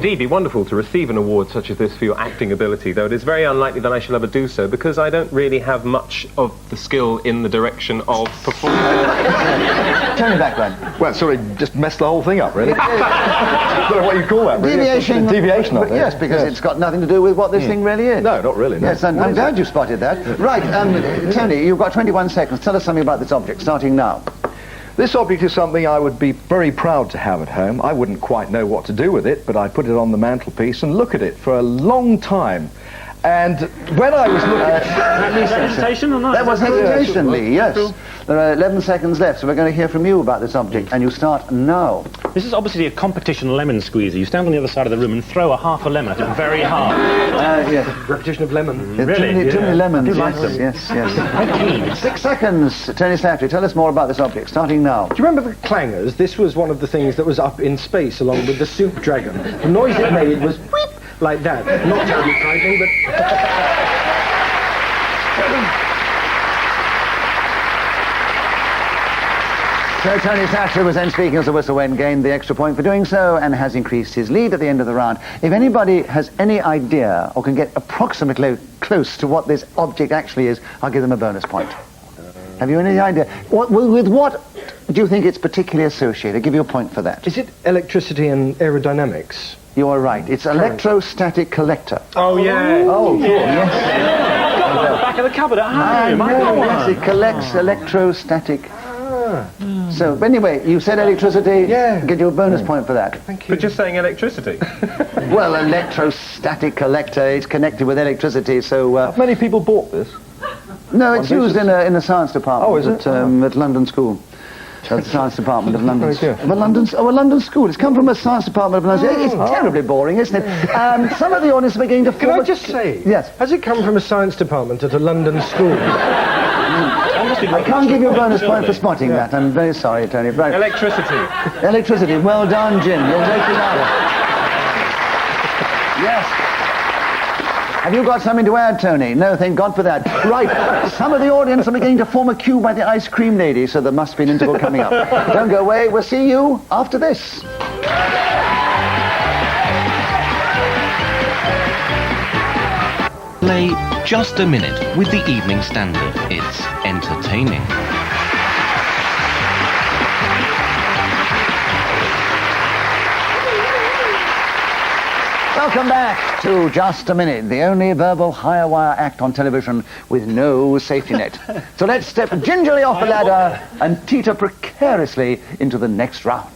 indeed be wonderful to receive an award such as this for your acting ability, though it is very unlikely that I shall ever do so, because I don't really have much of the skill in the direction of performance. Turn it back, then. Well, sort of just messed the whole thing up, really. I don't know what you call that, really. Deviation. Deviation, I think. Yes, because it's got nothing to do with what this thing really is. No, not really, no. Yes, and I'm glad you spotted that. Right, Tony, you've got 21 seconds. Tell us something about this object, starting now. This object is something I would be very proud to have at home. I wouldn't quite know what to do with it, but I put it on the mantelpiece and look at it for a long time. And when I was looking at hesitation or not? That was hesitation, Lee, yes. There are 11 seconds left, so we're going to hear from you about this object, and you start now. This is obviously a competition lemon squeezer. You stand on the other side of the room and throw a half a lemon at it very hard. Yes. repetition of lemon. Really? Too many lemons, I do like them. yes. 6 seconds. Tony Slattery, tell us more about this object, starting now. Do you remember the clangers? This was one of the things that was up in space along with the soup dragon. The noise it made was whip, like that. Not terribly frightening, but... So Tony Slattery was then speaking as the whistle went, gained the extra point for doing so, and has increased his lead at the end of the round. If anybody has any idea or can get approximately close to what this object actually is, I'll give them a bonus point. Have you any idea? With what do you think it's particularly associated? I'll give you a point for that. Is it electricity and aerodynamics? You are right. It's electrostatic collector. Oh, yeah. Oh, sure, yes. I've got one at the back of the cupboard at home. Yes, it collects electrostatic. So, anyway, you said electricity. Yeah. Get you a bonus point for that. Thank you. But just saying electricity. Well, electrostatic collector is connected with electricity, so... Have many people bought this? No, it's used in the science department. Oh, is it? At London School. The science department of London. Very good. A London school. It's come from a science department of London. It's terribly boring, isn't it? Some of the audience are beginning to... Can I just say? Yes. Has it come from a science department at a London school? I can't give you a bonus point for spotting that. I'm very sorry, Tony. Right. Electricity. Electricity. Well done, Jim. You'll take it out. Yes. Have you got something to add, Tony? No, thank God for that. Right. Some of the audience are beginning to form a queue by the ice cream lady, so there must be an interval coming up. Don't go away. We'll see you after this. Play Just a Minute with the Evening Standard. It's entertaining. Welcome back to Just a Minute, the only verbal higher wire act on television with no safety net. So let's step gingerly off the ladder and teeter precariously into the next round.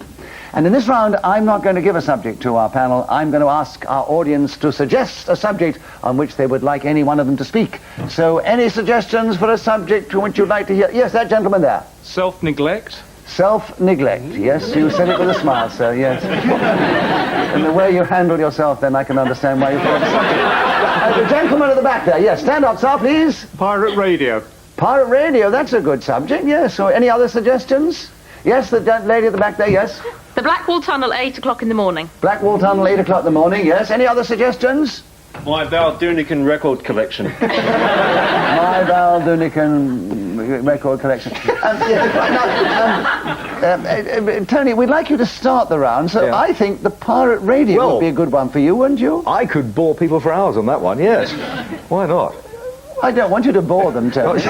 And in this round, I'm not going to give a subject to our panel. I'm going to ask our audience to suggest a subject on which they would like any one of them to speak. So any suggestions for a subject to which you'd like to hear? Yes, that gentleman there. Self-neglect. Self-neglect. Yes, you said it with a smile, sir, yes. And the way you handle yourself, then I can understand why you thought of the subject. The gentleman at the back there, yes. Stand up, sir, please. Pirate radio. Pirate radio, that's a good subject, yes. So any other suggestions? Yes, the lady at the back there, yes. The Blackwall Tunnel, 8 o'clock in the morning. Blackwall Tunnel, 8 o'clock in the morning, yes. Any other suggestions? My Val Doonican record collection. My Val Doonican record collection. Tony, we'd like you to start the round, so I think the pirate radio would be a good one for you, wouldn't you? I could bore people for hours on that one, yes. Why not? I don't want you to bore them, Tony.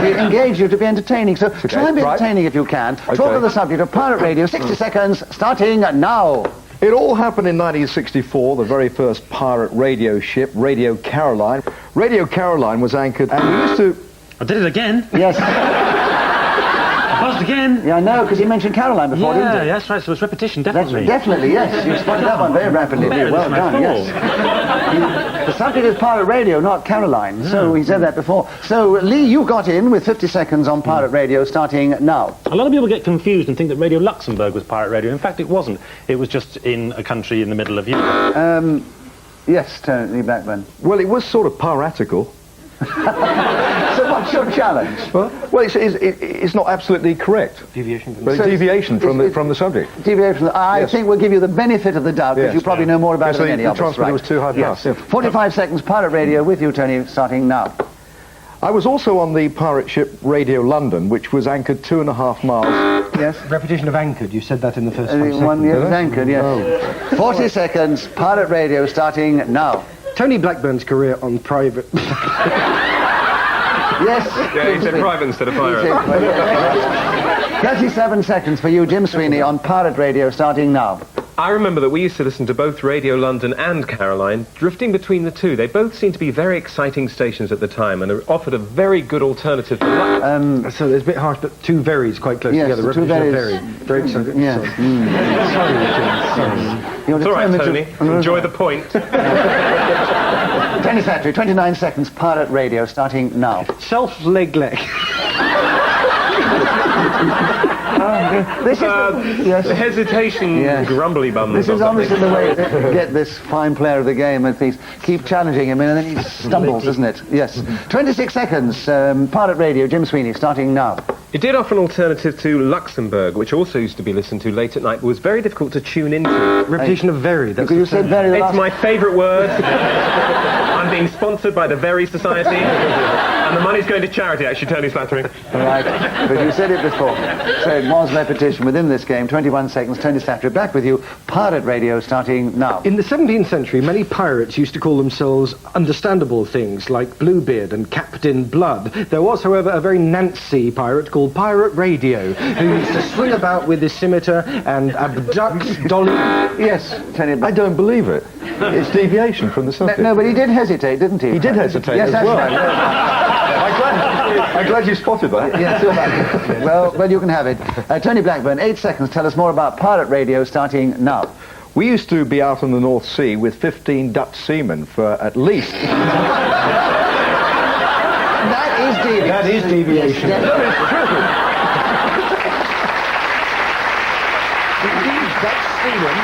We engage you to be entertaining, so try and be entertaining if you can. Talk on the subject of pirate radio, 60 seconds, starting now. It all happened in 1964, the very first pirate radio ship, Radio Caroline. Radio Caroline was anchored, and we used to... I did it again. Yes. I buzzed again. Yeah, I know, because he mentioned Caroline before, didn't he? Yeah, that's right, so it's repetition, definitely. Definitely, yes. You spotted that one very rapidly. Well done, yes. The subject is pirate radio, not Caroline, so he said that before. So, Lee, you got in with 50 seconds on pirate radio, starting now. A lot of people get confused and think that Radio Luxembourg was pirate radio. In fact, it wasn't. It was just in a country in the middle of Europe. Yes, Tony Blackburn. Well, it was sort of piratical. So what's your challenge? Well, it's not absolutely correct. Deviation from But it's deviation from the subject. Deviation. I think we'll give you the benefit of the doubt, because you probably know more about it than any of us. The transmitter was too high pass. 45 seconds, pirate radio with you, Tony, starting now. I was also on the pirate ship Radio London, which was anchored 2.5 miles Yes. Repetition of anchored. You said that in the first 5 seconds. One year was anchored, yes. 40 seconds, Pirate Radio starting now. Tony Blackburn's career on private. Yes. Yeah, he said private instead of pirate. 37 seconds for you, Jim Sweeney, on Pirate Radio starting now. I remember that we used to listen to both Radio London and Caroline, drifting between the two. They both seemed to be very exciting stations at the time and offered a very good alternative to So it's a bit harsh, but two veries quite close Yes, together. the two Repetition of veries. very exciting. Yeah. Sorry, Richard. Sorry. You're It's all right, determined Tony. to- Enjoy the point. Tennis Factory, 29 seconds, Pirate Radio starting now. Self-leg. This is yes. Hesitation, Yeah. grumbly bums. This or is something. obviously the way to get this fine player of the game and things. Keep challenging him and then he stumbles, isn't it? Yes. 26 seconds, Pirate Radio, Jim Sweeney, starting now. It did offer an alternative to Luxembourg, which also used to be listened to late at night, but was very difficult to tune into. Repetition of very. That's Because you said very the It's last... my favourite word. I'm being sponsored by the Very Society, and the money's going to charity, actually, Tony Slattery. Right, but you said it before. So it was repetition within this game. 21 seconds, Tony Slattery, back with you. Pirate Radio starting now. In the 17th century, many pirates used to call themselves understandable things like Bluebeard and Captain Blood. There was, however, a very Nancy pirate called Pirate Radio, who used to swing about with his scimitar and abduct Dolly. Yes, Tony. I don't believe it. It's deviation from the subject. No, but he did hesitate, didn't he? He did hesitate Yes, as that's well. right. I'm glad you spotted that. Yes, well, you can have it. Tony Blackburn, 8 seconds. Tell us more about Pirate Radio starting now. We used to be out on the North Sea with 15 Dutch seamen for at least... That is deviation. That is deviation. Yes,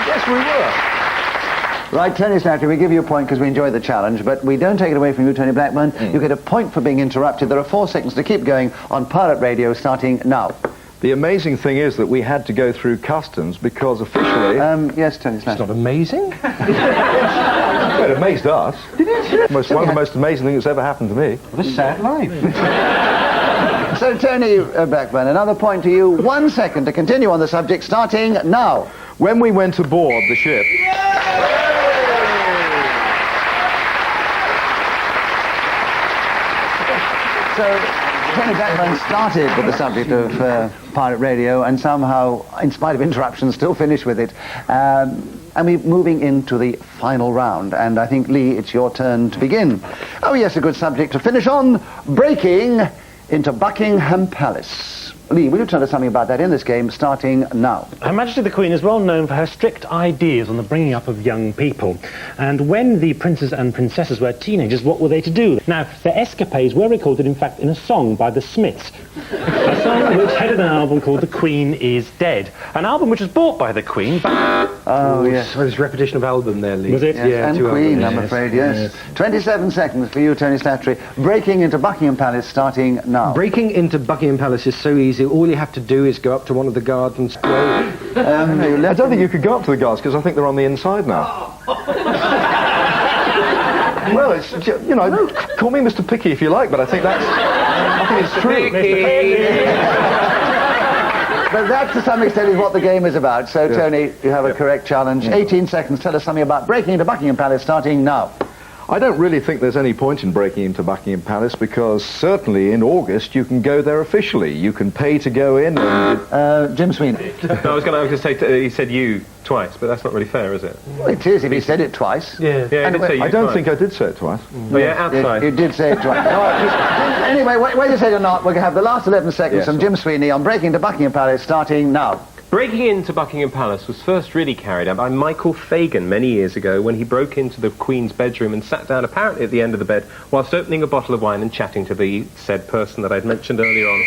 Yes, we were. Right, Tony Slattery, we give you a point because we enjoy the challenge, but we don't take it away from you, Tony Blackburn. You get a point for being interrupted. There are 4 seconds to keep going on Pirate Radio starting now. The amazing thing is that we had to go through customs because officially... Yes, Tony It's Slattery. not amazing. Well, it amazed us. One of the most amazing things that's ever happened to me. What a sad life. So, Tony Blackburn, another point to you. 1 second to continue on the subject starting now. When we went aboard the ship... So, Tony Blackburn started with the subject of Pirate Radio and somehow, in spite of interruptions, still finished with it. And we're moving into the final round. And I think, Lee, it's your turn to begin. Oh, yes, a good subject to finish on. Breaking into Buckingham Palace. Lee, will you tell us something about that in this game, starting now? Her Majesty the Queen is well known for her strict ideas on the bringing up of young people. And when the princes and princesses were teenagers, what were they to do? Now, their escapades were recorded, in fact, in a song by the Smiths. A song which headed an album called The Queen is Dead. An album which was bought by the Queen back... Oh, yes. So there's repetition of album there, Lee. Was it? Yes, Yeah, and 2 Queen, albums. I'm afraid, yes. 27 seconds for you, Tony Slattery. Breaking into Buckingham Palace, starting now. Breaking into Buckingham Palace is so easy. All you have to do is go up to one of the guards and say, I don't think you could go up to the guards because I think they're on the inside now. Well, it's, you know, call me Mr. Picky if you like, but I think it's true. But that, to some extent, is what the game is about. So, Tony, you have a correct challenge. 18 seconds. Tell us something about breaking into Buckingham Palace, starting now. I don't really think there's any point in breaking into Buckingham Palace because certainly in August you can go there officially. You can pay to go in and... Jim Sweeney. No, I was going to say, he said you twice, but that's not really fair, is it? Well, it is if he said it twice. yeah. Yeah, I did say you I don't twice. think I did say it twice. Oh, yeah, outside. You did say it twice. Anyway, whether you say it or not, we're going to have the last 11 seconds Yes. from Jim Sweeney on breaking into Buckingham Palace, starting now. Breaking into Buckingham Palace was first really carried out by Michael Fagan many years ago when he broke into the Queen's bedroom and sat down apparently at the end of the bed whilst opening a bottle of wine and chatting to the said person that I'd mentioned earlier on.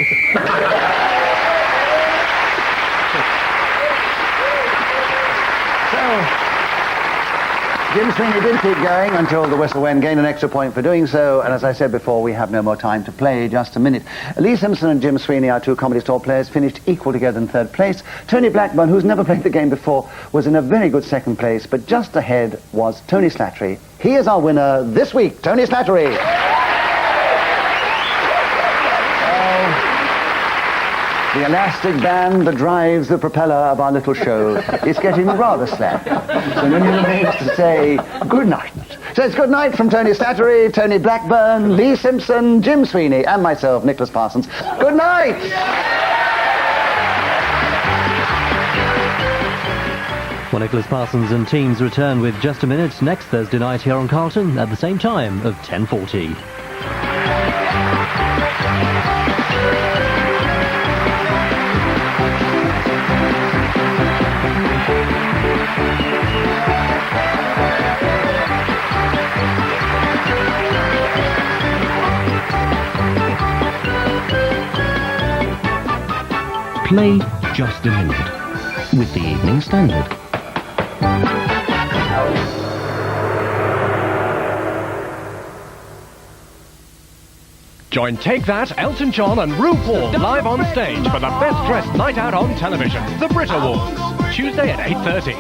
Jim Sweeney did keep going until the whistle went, gained an extra point for doing so, and as I said before, we have no more time to play, just a minute. Lee Simpson and Jim Sweeney, our 2 Comedy Store players, finished equal together in 3rd place. Tony Blackburn, who's never played the game before, was in a very good 2nd place, but just ahead was Tony Slattery. He is our winner this week, Tony Slattery. The elastic band that drives the propeller of our little show is getting rather slack. So it only remains to say good night. So it's good night from Tony Slattery, Tony Blackburn, Lee Simpson, Jim Sweeney, and myself, Nicholas Parsons. Good night! Well, Nicholas Parsons and teams return with Just a Minute next Thursday night here on Carlton at the same time of 10:40. Play Just a Minute with the Evening Standard. Join Take That, Elton John and RuPaul live on stage for the best dressed night out on television, the Brit Awards, Tuesday at 8:30.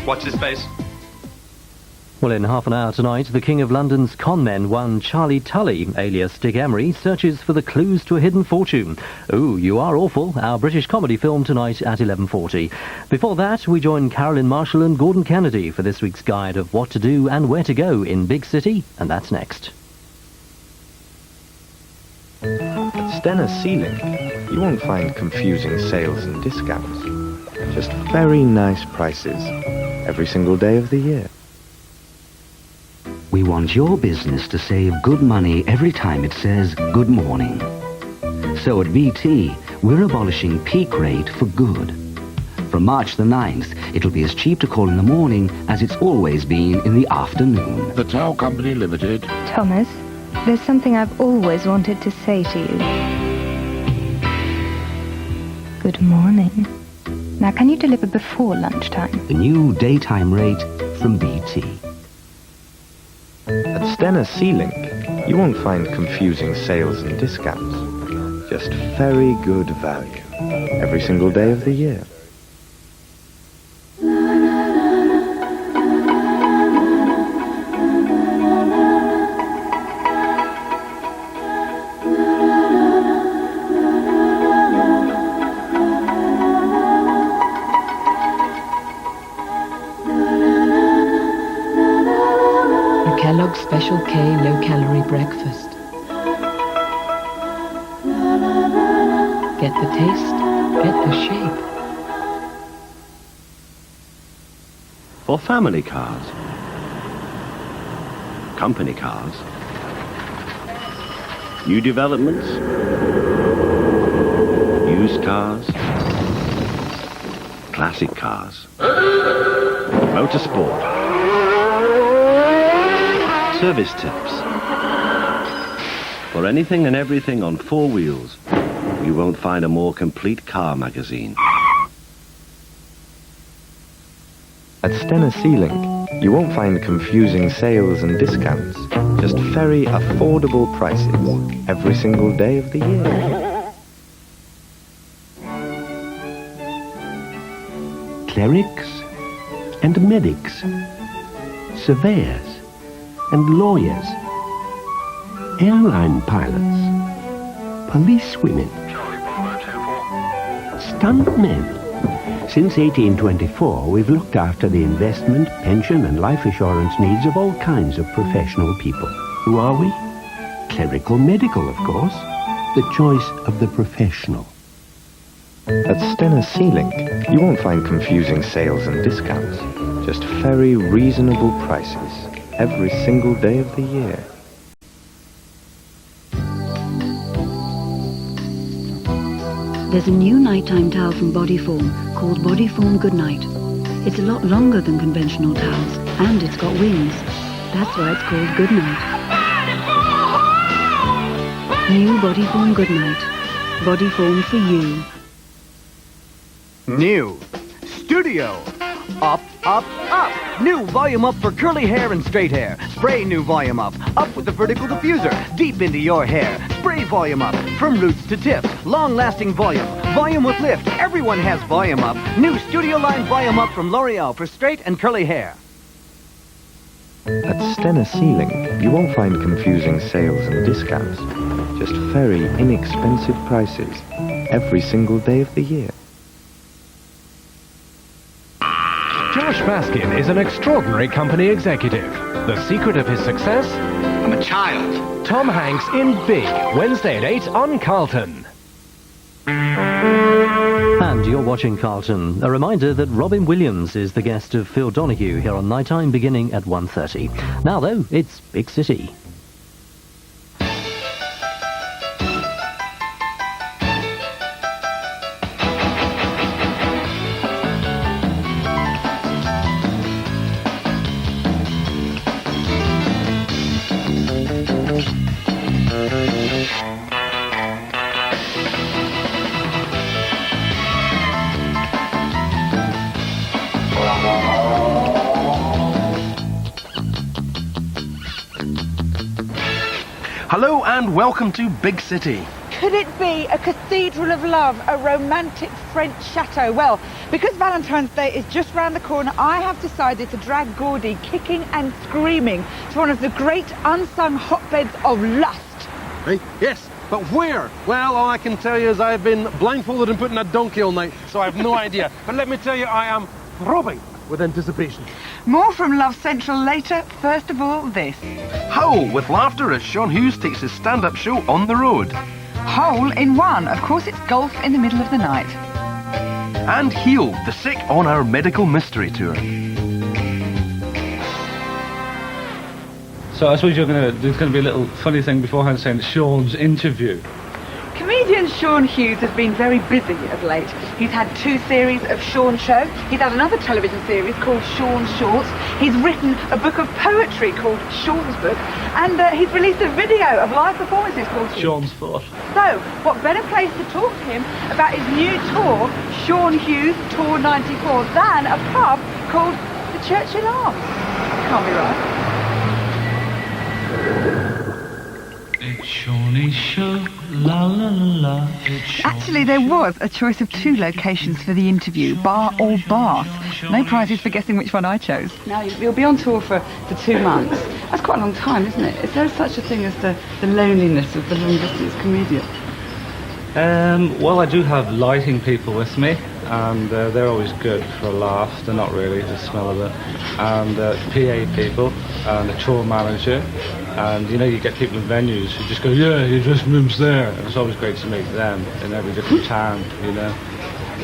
Watch this space. Well, in half an hour tonight, the King of London's conmen one Charlie Tully, alias Dick Emery, searches for the clues to a hidden fortune. Ooh, You Are Awful, our British comedy film tonight at 11:40. Before that, we join Carolyn Marshall and Gordon Kennedy for this week's guide of what to do and where to go in Big City, and that's next. At Stenner Sealing, you won't find confusing sales and discounts. Just very nice prices every single day of the year. We want your business to save good money every time it says good morning. So at BT, we're abolishing peak rate for good. From March the 9th, it'll be as cheap to call in the morning as it's always been in the afternoon. The Tow Company Limited. Thomas, there's something I've always wanted to say to you. Good morning. Now, can you deliver before lunchtime? The new daytime rate from BT. At Stenner Sealing, you won't find confusing sales and discounts. Just very good value every single day of the year. Kellogg's Special K low-calorie breakfast. Get the taste, get the shape. For family cars, company cars, new developments, used cars, classic cars, motorsport, service tips. For anything and everything on four wheels, you won't find a more complete car magazine. At Stenner Sealing, you won't find confusing sales and discounts. Just very affordable prices every single day of the year. Clerics and medics, surveyors and lawyers, airline pilots, policewomen, stuntmen. Since 1824, we've looked after the investment, pension and life assurance needs of all kinds of professional people. Who are we? Clerical medical, of course. The choice of the professional. At Stenner Sealing, you won't find confusing sales and discounts. Just very reasonable prices every single day of the year. There's a new nighttime towel from Bodyform called Bodyform Goodnight. It's a lot longer than conventional towels, and it's got wings. That's why it's called Goodnight. New Bodyform Goodnight. Bodyform for you. New Studio. Up, up, up. New volume up for curly hair and straight hair. Spray new volume up. Up with the vertical diffuser. Deep into your hair. Spray volume up. From roots to tips. Long-lasting volume. Volume with lift. Everyone has volume up. New Studio line volume up from L'Oreal for straight and curly hair. At Stenner Sealing, you won't find confusing sales and discounts. Just very inexpensive prices every single day of the year. Josh Baskin is an extraordinary company executive. The secret of his success? I'm a child. Tom Hanks in Big, Wednesday at 8 on Carlton. And you're watching Carlton. A reminder that Robin Williams is the guest of Phil Donahue here on Night Time beginning at 1:30. Now, though, it's Big City. Hello and welcome to Big City. Could it be a cathedral of love, a romantic French chateau? Well, because Valentine's Day is just round the corner, I have decided to drag Gordy kicking and screaming to one of the great unsung hotbeds of lust. Hey, yes, but where? Well, all I can tell you is I've been blindfolded and put in a donkey all night, so I have no idea. But let me tell you, I am throbbing with anticipation. More from Love Central later. First of all, this. Howl with laughter as Sean Hughes takes his stand-up show on the road. Hole in one. Of course, it's golf in the middle of the night. And Heal the Sick on our medical mystery tour. So I suppose there's going to be a little funny thing beforehand saying Sean's interview. Comedian Sean Hughes has been very busy of late. He's had 2 series of Sean Show. He's had another television series called Sean's Shorts. He's written a book of poetry called Sean's Book. And he's released a video of live performances called Sean's Foot. So, what better place to talk to him about his new tour, Sean Hughes Tour 94, than a pub called the Churchill Arms? Can't be right. It's Shawnee Show, la la la la. Actually, there was a choice of 2 locations for the interview, bar or bath. No prizes for guessing which one I chose. Now, you'll be on tour for 2 months. That's quite a long time, isn't it? Is there such a thing as the loneliness of the long-distance comedian? Well, I do have lighting people with me, and they're always good for a laugh. They're not really, the smell of it. And PA people, and a tour manager. And, you get people in venues who just go, yeah, your dressing room's there. And it's always great to meet them in every different town,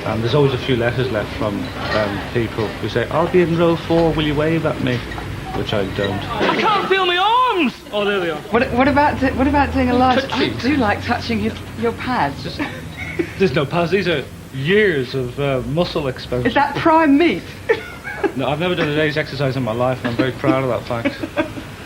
And there's always a few letters left from people who say, I'll be in row 4, will you wave at me? Which I don't. I can't feel my arms! Oh, there they are. What about doing a live? I Touchy. do like touching your pads. There's no pads, these are years of muscle exposure. Is that prime meat? No, I've never done a day's exercise in my life, and I'm very proud of that fact.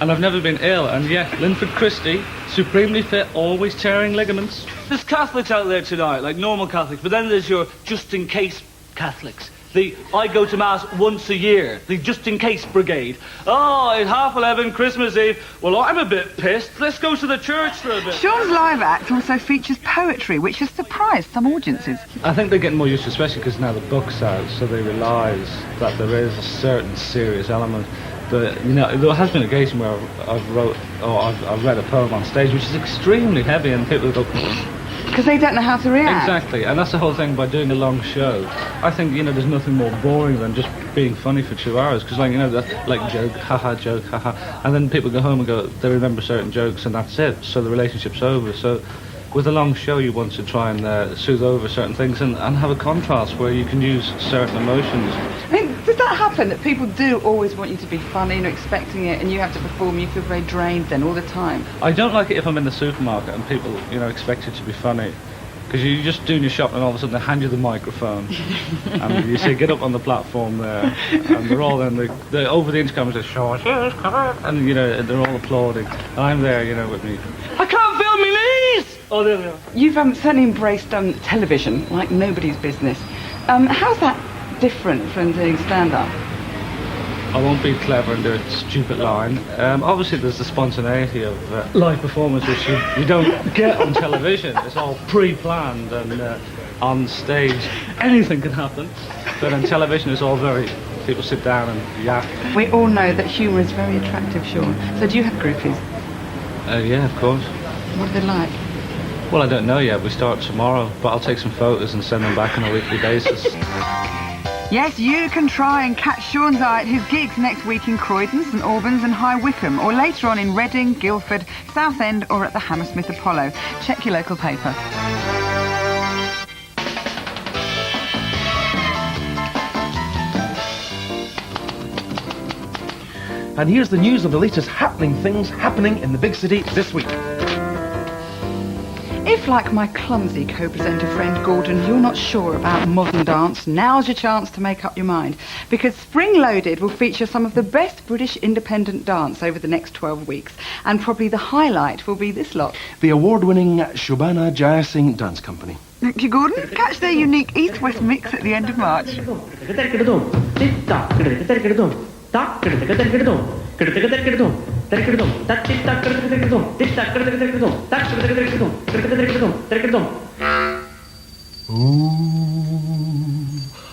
And I've never been ill, and yet Linford Christie, supremely fit, always tearing ligaments. There's Catholics out there tonight, like normal Catholics, but then there's your just-in-case Catholics. The I go to Mass once a year, the just-in-case brigade. Oh, it's 11:30, Christmas Eve. Well, I'm a bit pissed. Let's go to the church for a bit. Sean's live act also features poetry, which has surprised some audiences. I think they're getting more used to it, especially because now the book's out, so they realise that there is a certain serious element. But, there has been an occasion where I've read a poem on stage, which is extremely heavy, and people go... Because they don't know how to react. Exactly, and that's the whole thing by doing a long show. I think, there's nothing more boring than just being funny for 2 hours, because, joke, haha, and then people go home and go, they remember certain jokes, and that's it, so the relationship's over. So with a long show, you want to try and soothe over certain things and have a contrast where you can use certain emotions. I mean, does that happen, that people do always want you to be funny and expecting it, and you have to perform, you feel very drained then all the time? I don't like it if I'm in the supermarket and people, expect you to be funny. Because you're just doing your shopping and all of a sudden they hand you the microphone and you say, get up on the platform there. And they're all then, they're over the intercom, they say, Sean, and, they're all applauding. And I'm there, with me. I can't feel my knees! Oh, there they are. You've certainly embraced television like nobody's business. How's that different from doing stand-up? I won't be clever and do a stupid line. Obviously there's the spontaneity of live performance, which you don't get on television. It's all pre-planned, and on stage anything can happen. But on television it's all people sit down and yak. We all know that humour is very attractive, Sean. So do you have groupies? Yeah, of course. What are they like? Well, I don't know yet. We start tomorrow, but I'll take some photos and send them back on a weekly basis. Yes, you can try and catch Sean's eye at his gigs next week in Croydon, St Albans and High Wycombe, or later on in Reading, Guildford, Southend or at the Hammersmith Apollo. Check your local paper. And here's the news of the latest things happening in the big city this week. If, like my clumsy co-presenter friend Gordon, you're not sure about modern dance, now's your chance to make up your mind. Because Spring Loaded will feature some of the best British independent dance over the next 12 weeks. And probably the highlight will be this lot. The award-winning Shobana Jaya Singh Dance Company. Thank you, Gordon. Catch their unique East-West mix at the end of March. Ooh,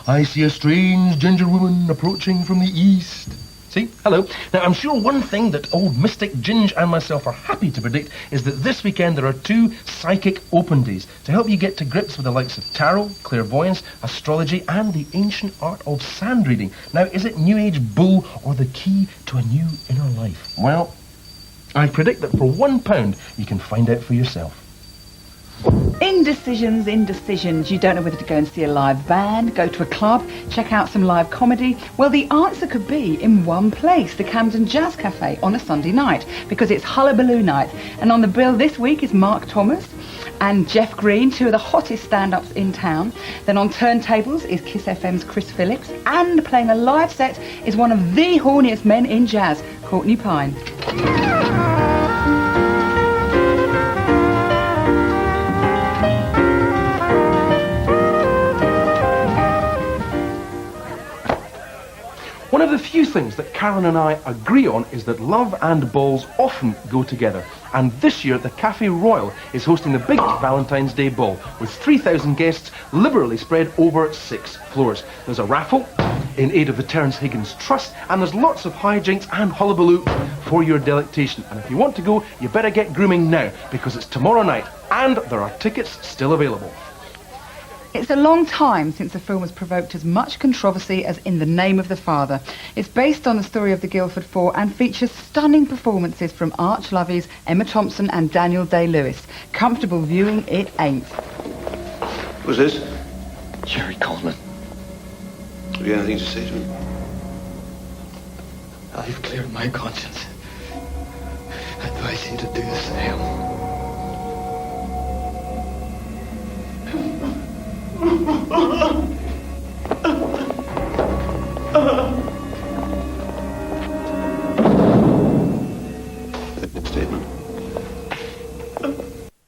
I see a strange ginger woman approaching from the east. See? Hello. Now, I'm sure one thing that old Mystic Ginge and myself are happy to predict is that this weekend there are 2 psychic open days to help you get to grips with the likes of tarot, clairvoyance, astrology, and the ancient art of sand reading. Now, is it New Age bull or the key to a new inner life? Well, I predict that for £1 you can find out for yourself. Indecisions. You don't know whether to go and see a live band, go to a club, check out some live comedy. Well, the answer could be in one place, the Camden Jazz Cafe on a Sunday night, because it's Hullabaloo night. And on the bill this week is Mark Thomas and Jeff Green, 2 of the hottest stand-ups in town. Then on turntables is Kiss FM's Chris Phillips, and playing a live set is one of the horniest men in jazz, Courtney Pine. One of the few things that Karen and I agree on is that love and balls often go together. And this year, the Café Royal is hosting the big Valentine's Day ball with 3,000 guests liberally spread over 6 floors. There's a raffle in aid of the Terence Higgins Trust, and there's lots of hijinks and hullabaloo for your delectation. And if you want to go, you better get grooming now, because it's tomorrow night, and there are tickets still available. It's a long time since a film has provoked as much controversy as In the Name of the Father. It's based on the story of the Guildford Four and features stunning performances from Arch Lovies, Emma Thompson and Daniel Day-Lewis. Comfortable viewing it ain't. Who's this? Jerry Coleman. Have you anything to say to him? I've cleared my conscience. I advise you to do the same. Statement.